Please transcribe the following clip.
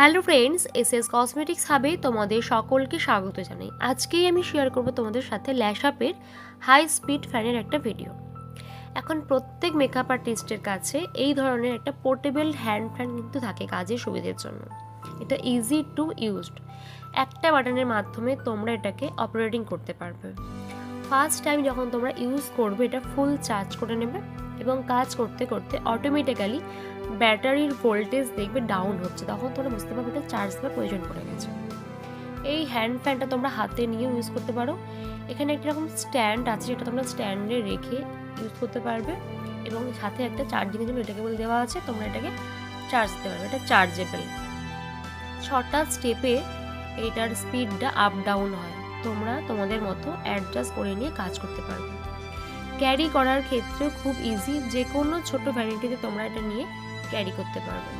Hello friends, SS cosmetics হাবে তোমাদের সকলকে স্বাগত জানাই। আজকেই আমি শেয়ার করব তোমাদের সাথে ল্যাশআপের হাই স্পিড ফ্যানের একটা ভিডিও। এখন প্রত্যেক মেকআপ আর্টিস্টের কাছে এই ধরনের একটা পোর্টেবল হ্যান্ড ফ্যান কিন্তু থাকে কাজের সুবিধার জন্য। এটা ইজি টু ইউজড, একটা বাটনের মাধ্যমে তোমরা এটাকে অপারেটিং করতে পারবে। ফার্স্ট টাইম যখন তোমরা ইউজ করবে এটা ফুল চার্জ করে নেবে এবং কাজ করতে করতে অটোমেটিক্যালি ব্যাটারির ভোল্টেজ দেখবে ডাউন হচ্ছে, তখন তোমরা বুঝতে পারবে এটা চার্জ দেওয়ার প্রয়োজন পড়ে গেছে। এই হ্যান্ড ফ্যানটা তোমরা হাতে নিয়েও ইউজ করতে পারো। এখানে একটা রকম স্ট্যান্ড আছে যেটা তোমরা স্ট্যান্ডে রেখে ইউজ করতে পারবে এবং সাথে একটা চার্জিংয়ের জন্য এটা কেবল দেওয়া আছে, তোমরা এটাকে চার্জ দিতে পারবে। এটা চার্জেবল। 6টা স্টেপে এইটার স্পিডটা আপ ডাউন হয়, তোমরা তোমাদের মতো অ্যাডজাস্ট করে নিয়ে কাজ করতে পারবে। ক্যারি করার ক্ষেত্রেও খুব ইজি, যে কোনো ছোটো ভ্যানিটিতে তোমরা এটা নিয়ে ক্যারি করতে পারবে।